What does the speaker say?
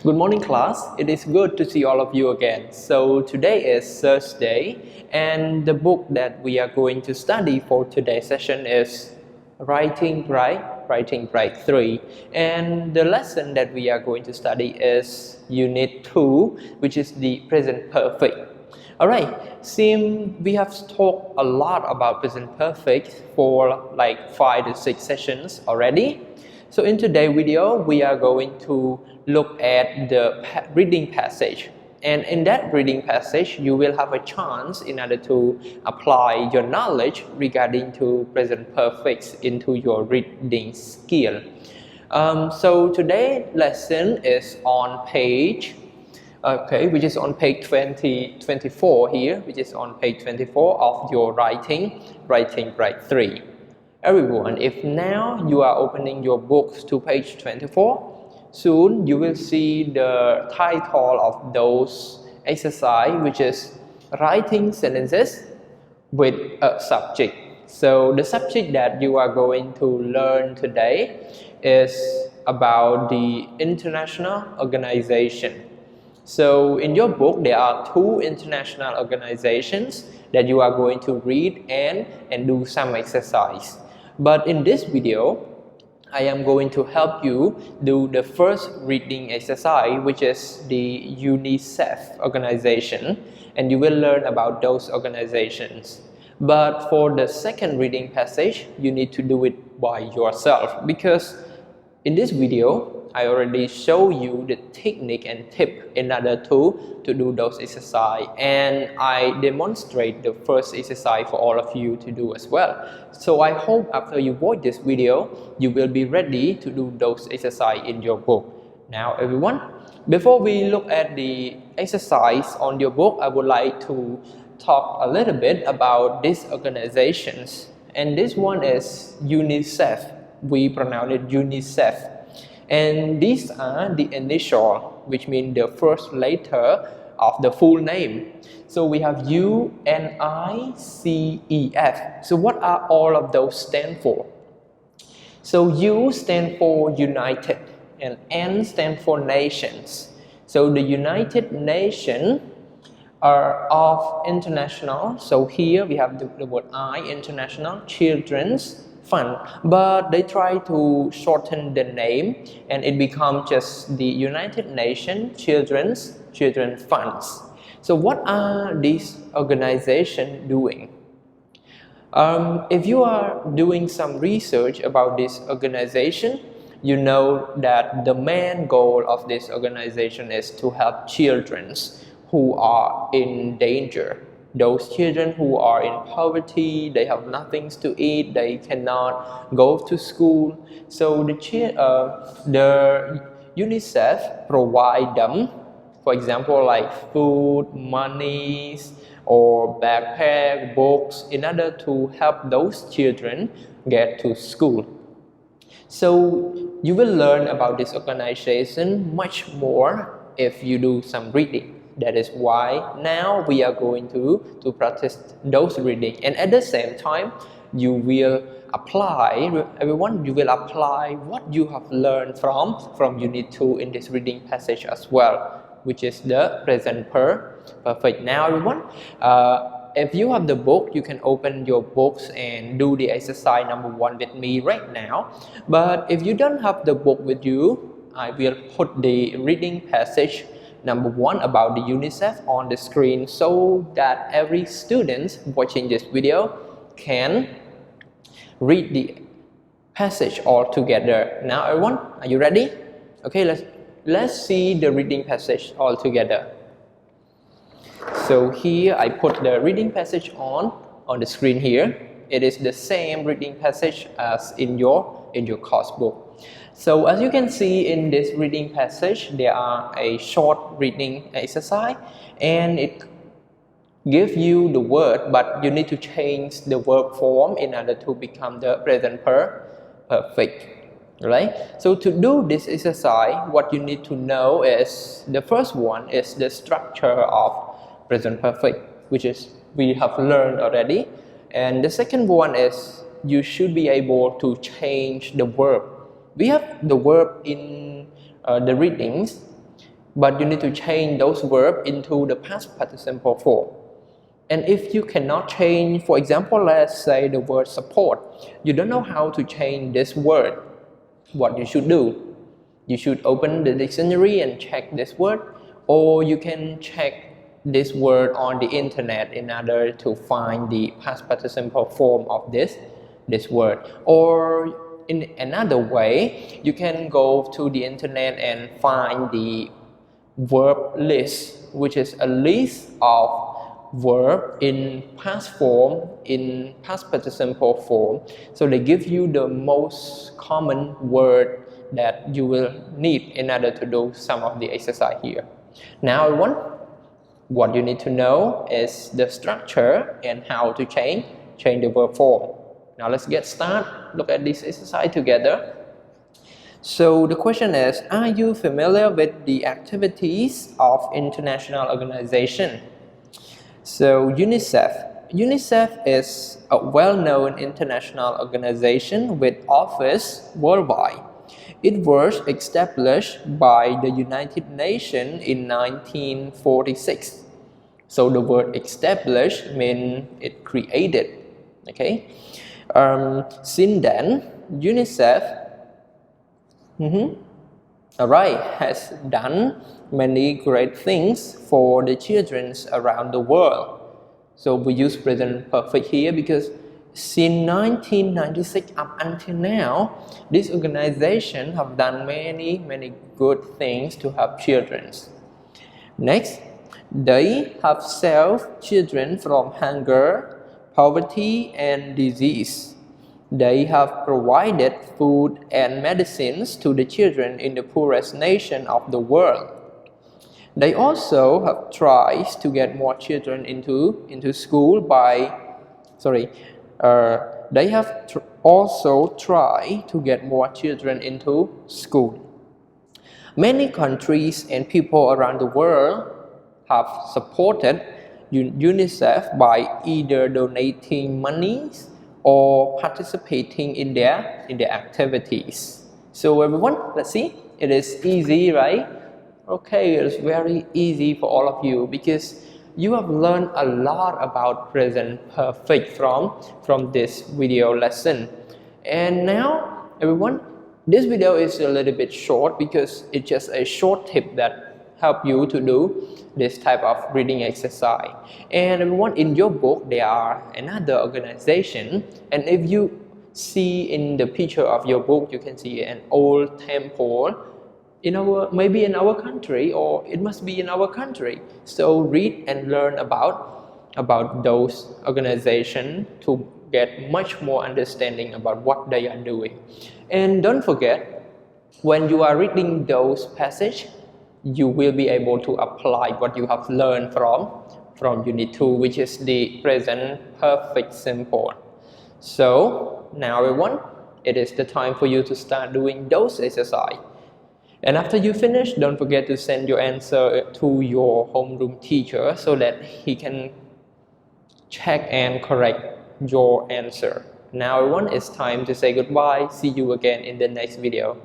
Good morning, class. It is good to see all of you again. So today is Thursday, and the book that we are going to study for today's session is Writing Bright 3. And the lesson that we are going to study is Unit 2, which is the present perfect. Alright, since we have talked a lot about present perfect for like 5 to 6 sessions already. So in today's video, we are going to look at the reading passage. And in that reading passage, you will have a chance in order to apply your knowledge regarding to present perfect into your reading skill. So today's lesson is on page, which is on page 24 here, which is on page 24 of your Writing Bright 3. Everyone, if now you are opening your books to page 24, soon you will see the title of those exercise, which is writing sentences with a subject. So the subject that you are going to learn today is about the international organization. So in your book, there are 2 international organizations that you are going to read and do some exercise. But in this video, I am going to help you do the first reading exercise, which is the Unicef organization, and you will learn about those organizations. But for the second reading passage, you need to do it by yourself, because in this video, I already show you the technique and tip in order to do those exercise, and I demonstrate the first exercise for all of you to do as well. So I hope after you watch this video, you will be ready to do those exercise in your book. Now everyone, before we look at the exercise on your book, I would like to talk a little bit about these organizations. And this one is Unicef. We pronounce it Unicef. And these are the initial, which means the first letter of the full name. So we have UNICEF. So what are all of those stand for? So U stand for United and N stand for nations. So the United Nations are of international. So here we have the word I, international, children's fund, but they try to shorten the name and it becomes just the United Nations Children's Funds. So what are these organizations doing? If you are doing some research about this organization, you know that the main goal of this organization is to help children who are in danger. Those children who are in poverty, they have nothing to eat, they cannot go to school. So the UNICEF provide them, for example, like food, money, or backpack, books, in order to help those children get to school. So you will learn about this organization much more if you do some reading. That is why now we are going to practice those reading, and at the same time you will apply, everyone, you will apply what you have learned from Unit 2 in this reading passage as well, which is the present perfect. Now everyone, if you have the book, you can open your books and do the exercise number 1 with me right now. But if you don't have the book with you, I will put the reading passage number 1 about the UNICEF on the screen so that every student watching this video can read the passage all together. Now everyone, are you ready? Okay, let's see the reading passage all together. So here I put the reading passage on the screen here. It is the same reading passage as in your course book. So as you can see in this reading passage, there are a short reading exercise, and it gives you the word, but you need to change the verb form in order to become the present perfect. Right? So to do this exercise, what you need to know is the first one is the structure of present perfect, which is we have learned already. And the second one is you should be able to change the verb. We have the verb in the readings but you need to change those verbs into the past participle form. And if you cannot change, for example, let's say the word support, you don't know how to change this word, what you should do? You should open the dictionary and check this word, or you can check this word on the internet in order to find the past participle form of this word. Or in another way, you can go to the internet and find the verb list, which is a list of verb in past form, in past participle form. So they give you the most common word that you will need in order to do some of the exercise here. Now what you need to know is the structure and how to change the verb form. Now let's get started. Look at this exercise together. So the question is, are you familiar with the activities of international organization? So UNICEF is a well-known international organization with office worldwide. It was established by the United Nations in 1946. So the word established means it created. Okay. Since then, UNICEF has done many great things for the children around the world. So we use present perfect here because since 1996 up until now, this organization have done many good things to help children. Next, they have saved children from hunger, poverty, and disease. They have provided food and medicines to the children in the poorest nation of the world. They also have tried to get more children into school they have also tried to get more children into school. Many countries and people around the world have supported UNICEF by either donating money or participating in their activities. So everyone, let's see. It is easy, right? Okay, it's very easy for all of you because you have learned a lot about present perfect from this video lesson. And now, everyone, this video is a little bit short because it's just a short tip that help you to do this type of reading exercise. And everyone, in your book there are another organization, and if you see in the picture of your book, you can see an old temple maybe in our country, or it must be in our country. So read and learn about those organizations to get much more understanding about what they are doing. And don't forget, when you are reading those passages, you will be able to apply what you have learned from Unit 2, which is the present perfect simple. So now everyone, it is the time for you to start doing those exercises. And after you finish, don't forget to send your answer to your homeroom teacher so that he can check and correct your answer. Now everyone, it's time to say goodbye. See you again in the next video.